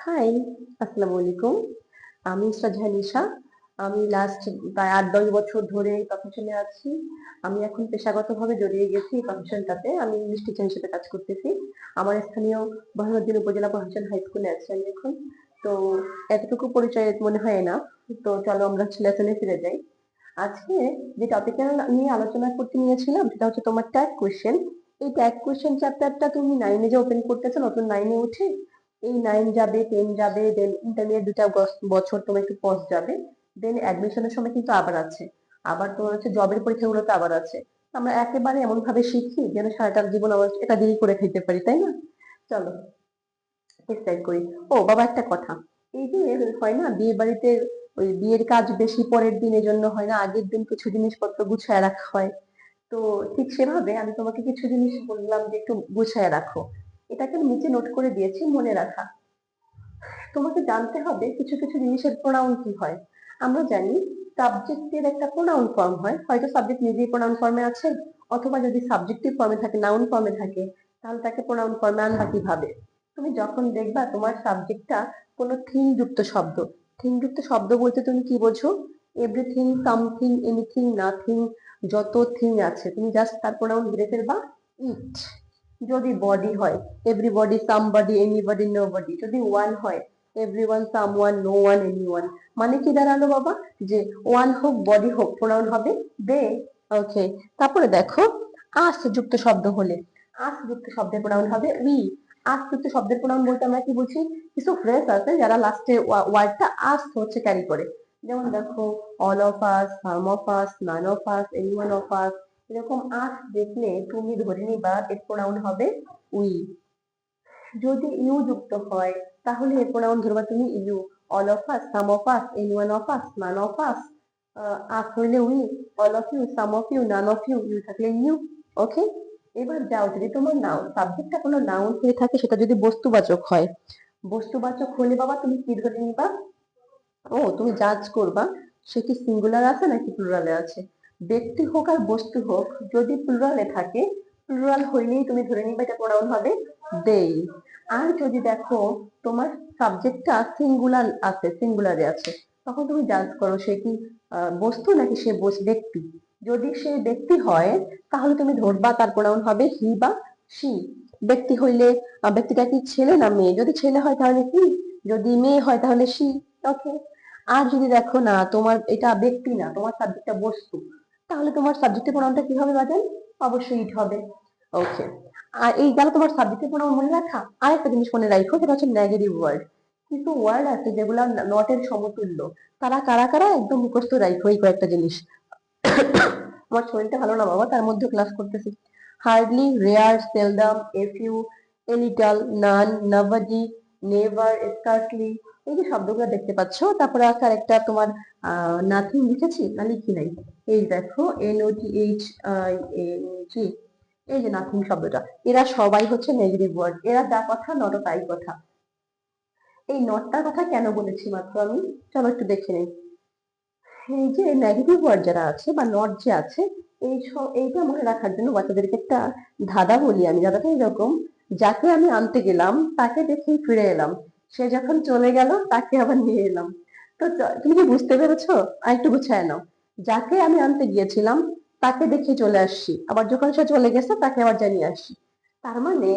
High, আসসালামু আলাইকুম। আমি নিশা। আমি লাস্ট প্রায় ৮-১০ বছর ধরে এই প্রফেশনে আছি। আমি এখন পেশাগতভাবে জড়িয়ে গেছি এই প্রফেশনটাতে। আমি ইংলিশ টিচার হিসেবে কাজ করতেছি। আমার স্থানীয় বদরউদ্দিন উপজেলা প্রশাসন হাই স্কুলে আছি আমি এখন। তো এতটুকু পরিচয় মনে হয় না। তো চলো আমরা লেসনে ফিরে যাই। আজকে যে টপিকটা নিয়ে আলোচনা করতে নিয়েছিলাম সেটা হচ্ছে তোমার ট্যাগ কোয়েশ্চেন। এই ট্যাগ কোয়েশ্চেন চ্যাপ্টারটা তুমি 9 এ যে ওপেন করতেছো, নতুন 9 এ উঠে এই 9 যাবে, 10 যাবে, দেন ইন্টারমিডিয়েট 2টা বছর তোমার একটু পজ যাবে, দেন অ্যাডমিশনের সময় কিন্তু আবার আছে, আবার তোমার হচ্ছে জবের পরীক্ষাগুলোতে আবার আছে। আমরা একেবারে এমন ভাবে শিখি যেন সারাটা জীবন আমরা এটা দিয়েই করে খাইতে পারি, তাই না? চলো স্টার্ট করি। ও বাবা, একটা কথা, এই যে হয় না বিয়ে বাড়িতে ওই বিয়ের কাজ বেশি পরের দিনের জন্য হয় না, আগের দিন কিছু জিনিসপত্র গুছায় রাখা হয়। তো ঠিক সেভাবে আমি তোমাকে কিছু জিনিস বললাম যে একটু গুছায় রাখো। এটাকে আমি নিচে নোট করে দিয়েছি, মনে রাখা। তোমাকে জানতে হবে কিছু কিছু জিনিসের প্রোনাউন কি হয়। আমরা জানি সাবজেক্টের একটা প্রোনাউন ফর্ম হয়, হয়তো সাবজেক্ট নিজেই প্রোনাউন ফর্মে আছে, অথবা যদি সাবজেক্টিভ ফর্মে থাকে, নাউন ফর্মে থাকে, তাহলে তাকে প্রোনাউন ফর্মে আনবা কিভাবে? তুমি যখন দেখবা তোমার সাবজেক্টটা কোনো থিং যুক্ত শব্দ, থিং যুক্ত শব্দ বলতে তুমি কি বোঝো? এভরিথিং, সামথিং, এনিথিং, নাথিং, যত থিং আছে তুমি জাস্ট তার প্রোনাউন ধরে ফেলবা ইট। যদি বডি হয় এভরিবডি, সামবডি, এনিবডি, নোবডি। যদি ওয়ান হয় everyone, someone, no one, anyone. মানে কি দাঁড়ালো বাবা? যে ওয়ান হোক বডি হোক প্রোনাউন হবে দে। ওকে, তারপরে দেখো আস যুক্ত শব্দ হলে, আস যুক্ত শব্দের প্রোনাউন হবে উই। আস যুক্ত শব্দের প্রোনাউন বলতে আমরা কি বুঝি? কিছু ফ্রেজ আছে যারা লাস্টে ওয়ার্ডটা আস হচ্ছে ক্যারি করে। যেমন দেখো all of us, some of us, none of us, anyone of আস। এরকম আস দেখলে তুমি ধরে নিবা এর প্রোনাউন হবে উই। যদি ইউ যুক্ত হয় তাহলে এর প্রোনাউন ধরবা তুমি you. All of us, some of us, anyone of us, none of us. Us হইলে we, all of you, some of you, none of you, you থাকলে ইউ। ওকে, এবার যাও, যদি তোমার নাউন সাবজেক্টটা কোনো নাউন হয়ে থাকে, সেটা যদি বস্তুবাচক হয়, বস্তুবাচক হলে বাবা তুমি কি ধরে নিবা? ও, তুমি জাজ করবা সে কি সিঙ্গুলার আছে নাকি প্লুরালে আছে। ব্যক্তি হোক আর বস্তু হোক, যদি প্লুরালে থাকে, প্লুরাল হইলেই তুমি ধরে নিবা এটা প্রোনাউন হবে দেই। আর যদি দেখো তোমার সাবজেক্টটা সিঙ্গুলার আছে, সিঙ্গুলারে আছে, তখন তুমি জাজ করো সে কি বস্তু নাকি সে ব্যক্তি। যদি সে ব্যক্তি হয় তাহলে তুমি ধরবা তার প্রোনাউন হবে হি বা সি। ব্যক্তি হইলে ব্যক্তিটা কি ছেলে না মেয়ে? যদি ছেলে হয় তাহলে কি, যদি মেয়ে হয় তাহলে সি। ওকে। আর যদি দেখো না তোমার এটা ব্যক্তি না, তোমার সাবজেক্টটা বস্তু, তাহলে তোমার সাবজেক্টের প্রোনাউনটা কি হবে বাজান? অবশ্যই ইট হবে। ওকে, আর এই গেল তোমার সাবজেক্টের প্রোনাউন মনে রাখা। আর একটা জিনিস মনে রাখো, সেটা হচ্ছে নেগেটিভ ওয়ার্ড। কিছু ওয়ার্ড আছে যেগুলো নট এর সমতুল্য। তারা কারা কারা একদম মুখস্থ রাখো এই কয়েকটা জিনিস। আমার শরীরটা ভালো না বাবা, তার মধ্যে ক্লাস করতেছি। হার্ডলি, রেয়ার, সেলডাম, এফিউ, এলিটাল, নান, নবডি, নেভার, স্কার্সলি। এই যে শব্দগুলো দেখতে পাচ্ছ, তারপরে আছে আরেকটা তোমার নাথিং লিখেছি না লিখি নাই? এই দেখো NOTH জি, এই যে নাথিং শব্দটা, এরা সবাই হচ্ছে নেগেটিভ ওয়ার্ড। এরা যা কথা নট তাই কথা। এই নটটার কথা কেন বলেছি মাত্র আমি, চলো একটু দেখে নিই। এই যে নেগেটিভ ওয়ার্ড যারা আছে বা নট যে আছে, এইটা মনে রাখার জন্য বাচ্চাদেরকে একটা ধাঁধা বলি আমি। ধাঁধাটা এরকম: যাকে আমি আনতে গেলাম তাকে দেখেই ফিরে এলাম, সে যখন চলে গেল তাকে আবার নিয়ে এলাম। তো তুমি কি বুঝতে পেরেছো? আর একটু গুছায় নাও। যাকে আমি আনতে গিয়েছিলাম তাকে দেখে চলে আসছি, আবার যখন সে চলে গেছে তাকে আবার জানিয়ে আসছি। তার মানে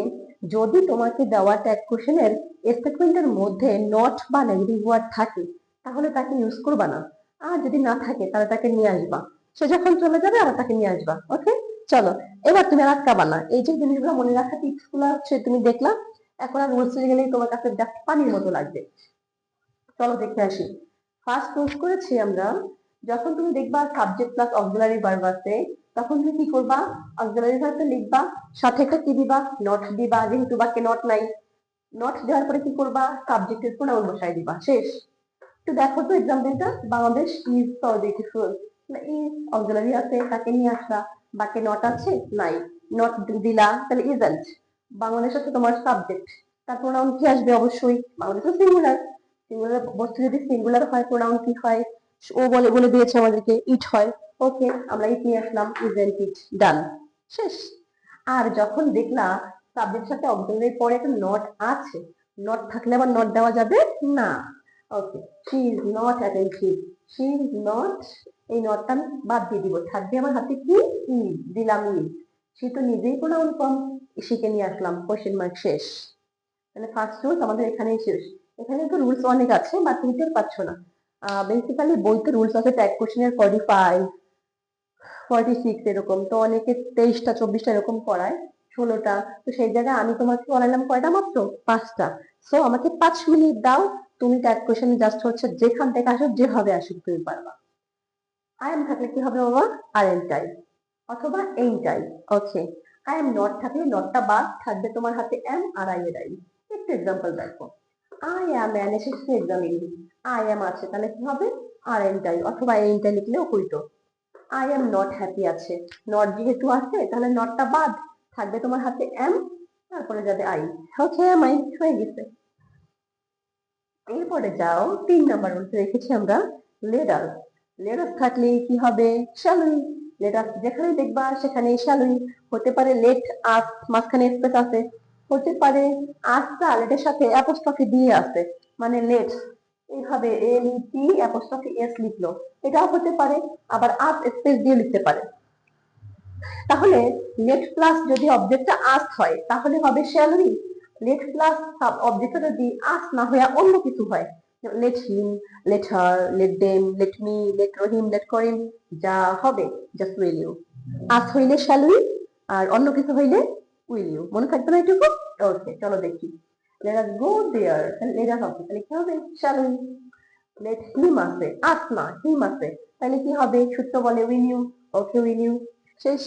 যদি তোমাকে দেওয়া ট্যাগ কোশ্চেনের স্টেটমেন্টের মধ্যে নট বা নেগেটিভ ওয়ার্ড থাকে, তাহলে তাকে ইউজ করবা না। আর যদি না থাকে তাহলে তাকে নিয়ে আসবা, সে যখন চলে যাবে আর তাকে নিয়ে আসবা। ওকে, চলো এবার তুমি আর আটকাবা না। এই যে জিনিসগুলো মনে রাখা টিপস গুলো হচ্ছে তুমি দেখলা, এখন আর রুলস গেলেই তোমার কাছে জাস্ট পানির মতো লাগবে। চলো দেখে আসি। ফার্স্ট রুলস করেছি আমরা, যখন তুমি দেখবা সাবজেক্ট প্লাস অক্সিলারি ভার্ব আছে, তখন তুমি কি করবা? অক্সিলারি ভার্বটা লিখবা, সাথে একটা কি দিবা? নট দিবা, যেহেতু বাক্যে নট নাই। নট দেওয়ার পরে কি করবা? সাবজেক্টের প্রোনাউন বসাই দিবা, শেষ। তো দেখো তো এক্সাম্পলটা, Bangladesh is so beautiful. Is auxiliary আছে, তাকে নিয়ে আসলা। বাকি নট আছে নাই, নট দিলা, তাহলে ইজন্ট। বাংলাদেশ আছে তোমার সাবজেক্ট, তার প্রোনাউন কি আসবে? অবশ্যই বাংলাদেশ সিঙ্গুলার। সিঙ্গুলার বস্তু যদি সিঙ্গুলার হয়, প্রোনাউন কি হয়? ও বলে বলে দিয়েছে আমাদেরকে, ইট হয়। ওকে, আমরা ইট নিয়ে আসলাম, ইজন্ট ইট, ডান, শেষ। আর যখন দেখলা সাবজেক্টের সাথে অক্সিলারির পরে একটা নট আছে, নট থাকলে আবার নট দেওয়া যাবে না। Okay, she is not attentive, she is not, এই নটটা আমি বাদ দিয়ে দিব, থাকবে আমার হাতে কি ইজ, দিলাম ইজ। সে তো নিজেই প্রোনাউন ফর্ম, শিখে নিয়ে আসলাম, কোশ্চেন মার্ক শেষ। তাহলে ফার্স্ট রুলস আমাদের এখানেই শেষ। এখানে তো রুলস অনেক আছে বাট তুমি টের পাচ্ছ না। বেসিক্যালি বইতে রুলস আছে ট্যাগ কোশ্চেনের 45 46 এরকম, তো অনেকে 23টা 24টা এরকম পড়ায়, 16টা। তো সেই জায়গায় আমি তোমাকে পড়াইলাম কয়টা, মাত্র 5টা। সো আমাকে 5 মিনিট দাও, তুমি ট্যাগ কোশ্চেন জাস্ট হচ্ছে যেখান থেকে আসো যেভাবে আসুক তুমি পারবা। আই এম থাকলে কি হবে বাবা, আর এন টাই অথবা এই টাই। ওকে, আই এম নট থাকলে নটটা বাদ, থাকবে তোমার হাতে এম আর আই এর আই। একটু এক্সাম্পল দেখো, I am an SSC exam English, I am আছে তাহলে কি হবে, আর এন টাই অথবা এনটাই লিখলেও হইতো। আই এম নট হ্যাপি আছে, নট যেহেতু আছে তাহলে নটটা বাদ, থাকবে তোমার হাতে এম, তারপরে যাবে আই। ওকে, এম আই হয়ে গেছে। এরপরে যাও 3 নাম্বার রুলস রেখেছি আমরা, লেটার। লেটার থাকলে কি হবে, শ্যালুই। লেটার যেখানে দেখবা সেখানে শ্যালুই। হতে পারে লেট আস, মাঝখানে স্পেস আছে, হতে পারে আসটা লেটের সাথে অ্যাপোস্ট্রফি দিয়ে আছে, মানে লেট এইভাবে এল ই টি অ্যাপোস্ট্রফি এস লিখলো, এটাও হতে পারে। আবার আস স্পেস দিয়ে লিখতে পারে। তাহলে লেট প্লাস যদি অবজেক্টটা আস হয় তাহলে হবে শ্যাল উই। লেট প্লাস অবজেক্টটা যদি আস না হয়ে অন্য কিছু হয়, let him, let her, let them, let me, let Rahim, let Karim, যা হবে জাস্ট উইল ইউ। আস হইলে শ্যাল উই, আর অন্য কিছু হইলে উইল ইউ। মনে থাকবে না এটুকু? ওকে, চলো দেখি। লেট আস গো দেয়ার, লেট আস হবে তাহলে কি হবে, শ্যাল উই। লেট হিম আছে, আস না হিম আছে, তাহলে কি হবে, সূত্র বলে will you. Okay, will you, শেষ।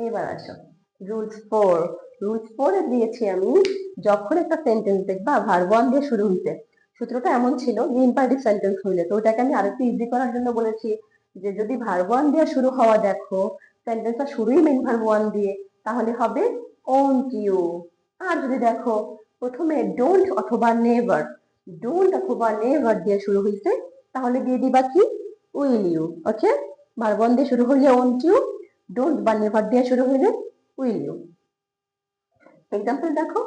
এবার আসো রুলস 4। রুলস 4 দিয়েছি আমি, যখন একটা সেন্টেন্স দেখবা ভার্ব ওয়ান দিয়ে শুরু হইতে, সূত্রটা এমন ছিল যে ইম্পারেটিভ সেন্টেন্স হইলে, তো ওটাকে আমি আরেকটু ইজি করার জন্য বলেছি যে যদি ভার্ব ওয়ান দিয়ে শুরু হওয়া দেখো, সেন্টেন্সটা শুরুই মেইন ভার্ব ওয়ান দিয়ে, তাহলে হবে ওন্ট ইউ। আর যদি দেখো প্রথমে ডোন্ট অথবা নেভার, ডোন্ট অথবা নেভার দিয়ে শুরু হইছে, তাহলে দিয়ে দিবা কি, will you. Okay, verb one দিয়ে শুরু হইলে ওন্ট ইউ, ডোন্ট বা নেভার দিয়ে শুরু হইলে উইল ইউ। এক্সাম্পল দেখো,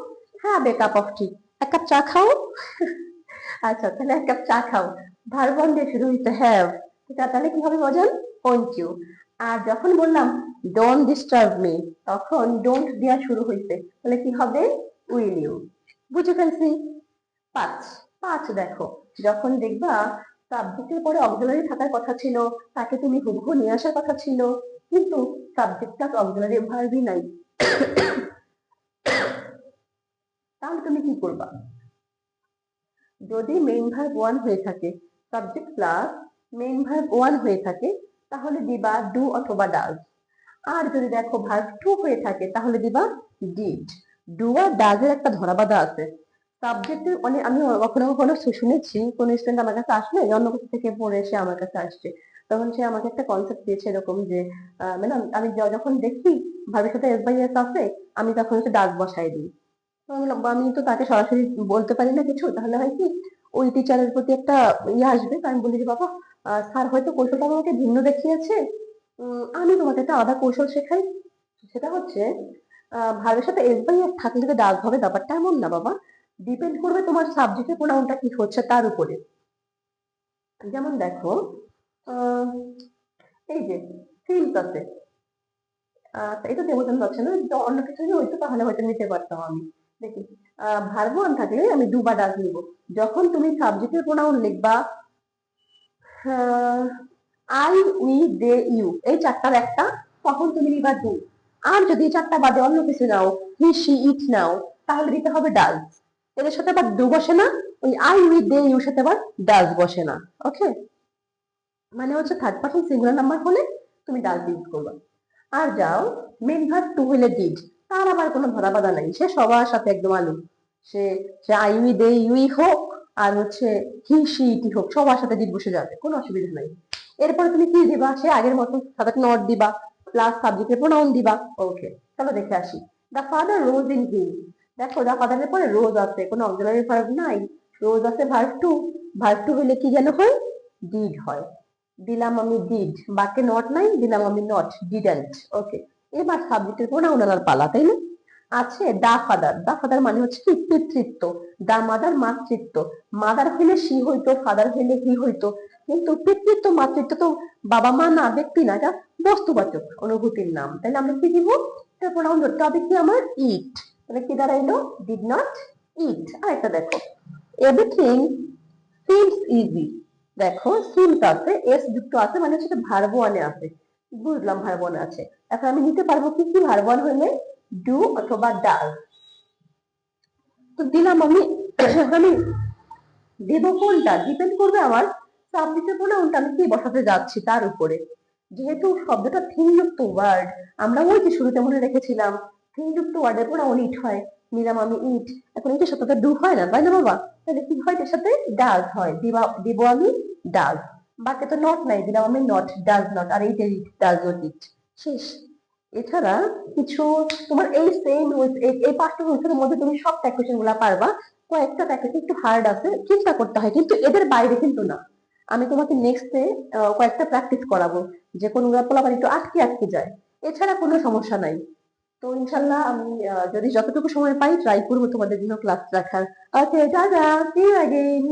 have a cup of tea, এক কাপ চা খাও। আচ্ছা, তাহলে এক কাপ চা খাও, ভার্ব ওয়ান দিয়ে শুরু হইতে হ্যাভ, তাহলে কি হবে বলেন, ওন্ট ইউ। আর যখন বললাম ডোন্ট ডিস্টার্ব মি, তখন ডোন্ট দিয়া শুরু হইছে, তাহলে কি হবে, উইল ইউ। বুঝে ফেলছি। 5 5 দেখো, যখন দেখবা সাবজেক্টের পরে অক্সিলারি থাকার কথা ছিল, তাকে তুমি হুবহু নিয়ে আসার কথা ছিল, কিন্তু সাবজেক্ট প্লাস অক্সিলারি ভার্বই নাই, তাহলে তুমি কি করবা, যদি মেইন ভার্ব ওয়ান হয়ে থাকে, subject plus main verb one হয়ে থাকে, তাহলে দিবা ডু অথবা ডাজ। আর যদি দেখো ভার্ব টু হয়ে থাকে তাহলে দিবা ডিড। ডু আর ডাজের একটা ধরাবাঁধা আছে। সাবজেক্টের অনেক, আমি কখনো কখনো শুনেছি কোন স্টুডেন্ট আমার কাছে আসলে অন্য কিছু থেকে পড়ে এসে আমার কাছে আসছে, তখন সে আমাকে একটা কনসেপ্ট দিয়েছে এরকম যে ম্যাডাম আমি যখন দেখি ভার্বের সাথে এস বাই এস আছে, আমি তখন হচ্ছে ডাজ বসাই দিই। তো আমি বললাম, আমি তো তাকে সরাসরি বলতে পারি না কিছু, তাহলে হয় কি ওই টিচারের প্রতি একটা ইয়ে আসবে। তো আমি বলি যে বাবা, স্যার হয়তো কৌশলটা আমাকে ভিন্ন দেখিয়েছে, আমি তোমাকে একটা আলাদা কৌশল শেখাই। সেটা হচ্ছে ভার্বের সাথে এস বাই এস থাকলে যে ডাক হবে ব্যাপারটা এমন না বাবা, ডিপেন্ড করবে তোমার সাবজেক্টের প্রোনাউনটা কি হচ্ছে তার উপরে। যেমন দেখো, আহ, এই যে ফিল্মস আছে, এটা দিয়ে বোঝানো যাচ্ছে না, যদি অন্য কিছু যদি হইতো তাহলে হয়তো নিতে পারতাম আমি। দেখি, ভার্ব ওয়ান থাকলে আমি ডু বা ডাজ নিব। যখন তুমি সাবজেক্টের প্রোনাউন লিখবা, আই, উই, দে, ইউ, এই চারটার একটা, তখন তুমি নিবা ডু। আর যদি এই চারটা বাদে অন্য কিছু নাও, হি, শি, ইট নাও, তাহলে দিতে হবে ডাজ। এদের সাথে আবার ডু বসে না, ওই আই, উই, দে, ইউর সাথে আবার ডাজ বসে না। ওকে, মানে হচ্ছে থার্ড পারসন সিঙ্গুলার নাম্বার হলে তুমি ডাজ ইউজ করবা। আর যাও মেন ভার্ব টু হইলে ডিড, তার আবার কোনো ধরা বাধা নাই, সে সবার সাথে একদম আলু। সে say I we they UE হোক আর হচ্ছে হি সি ইটি হোক, সবার সাথে ডিড বসে যাবে, কোনো অসুবিধা নাই। এরপরে তুমি কি দিবা, সে আগের মতো সাথে নট দিবা, প্লাস সাবজেক্টের প্রোনাউন দিবা। ওকে, চলো দেখে আসি। The father rose in hill, দেখো দা ফাদারের পরে রোজ আছে, কোনো অক্সিলারি ভার্ব নাই, রোজ আছে ভার্ব টু, ভার্ব টু হইলে কি যেন হয়, ডিড হয়। দিলাম আমি ডিড, বাক্যে নট নাই, দিলাম আমি নট, ডিডন্ট। ওকে, এবার সাবজেক্টের প্রোনাউন আনার পালা, তাই না? আছে দা ফাদার। দা ফাদার মানে হচ্ছে কি পিতৃত্ব। দা মাদার মাতৃত্ব। মাদার হইলে সি হইতো, ফাদার হইলে হি হইতো। কিন্তু পিতৃত্ব মাতৃত্ব তো বাবা মা না, ব্যক্তি না, এটা বস্তুবাচক অনুভূতির নাম। তাহলে আমরা কি দিব? এটা প্রোনাউন ধরতে হবে কি আমার ইট। তাহলে কি দাঁড়াইলো? ডিড নট ইট। আর একটা দেখো, এভরিথিং সিমস ইজি। দেখো সিমস আছে, এস যুক্ত আছে, মানে হচ্ছে ভার্ব ওয়ানে আছে। বুঝলাম ভার্ব ওয়ানে আছে। এখন আমি নিতে পারবো কি কি ভার্ব ওয়ান হইলে? ডু অথবা ডাজ। তো দিলাম আমি। আমি দেব কোনটা ডিপেন্ড করবে আমার সাবজেক্টের প্রোনাউনটা আমি কি বসাতে যাচ্ছি তার উপরে। যেহেতু শব্দটা থিমযুক্ত ওয়ার্ড, আমরা ওই যে শুরুতে মনে রেখেছিলাম থিমযুক্ত ওয়ার্ডের প্রোনাউন ইট হয়। নিলাম আমি ইট। এখন এটার সাথে তো ডু হয় না, তাই না বাবা? তাহলে কি হয়? এটার সাথে ডাজ হয়। দিব আমি ডাজ। বাকি তো নট নাই, দিলাম আমি নট, ডাজ নট। আর এইটা ইট, ডাজ নট ইট। শেষ। এছাড়া কিছু তোমার এই সেম এই পাঁচটা কোয়েশ্চেনের মধ্যে তুমি সব কোয়েশ্চেন গুলা পারবা। কয়েকটা প্যাকেজ একটু হার্ড আছে, চিন্তা করতে হয়, কিন্তু এদের বাইরে কিন্তু না। আমি তোমাকে নেক্সটে কয়েকটা প্র্যাকটিস করাবো, যে কোনগুলো পোলাপান একটু আটকে আটকে যায়। এছাড়া কোনো সমস্যা নাই। তো ইনশাল্লাহ আমি যদি যতটুকু সময় পাই ট্রাই করবো তোমাদের জন্য ক্লাস রাখার। ওকে, টাটা, সি ইউ অ্যাগেইন।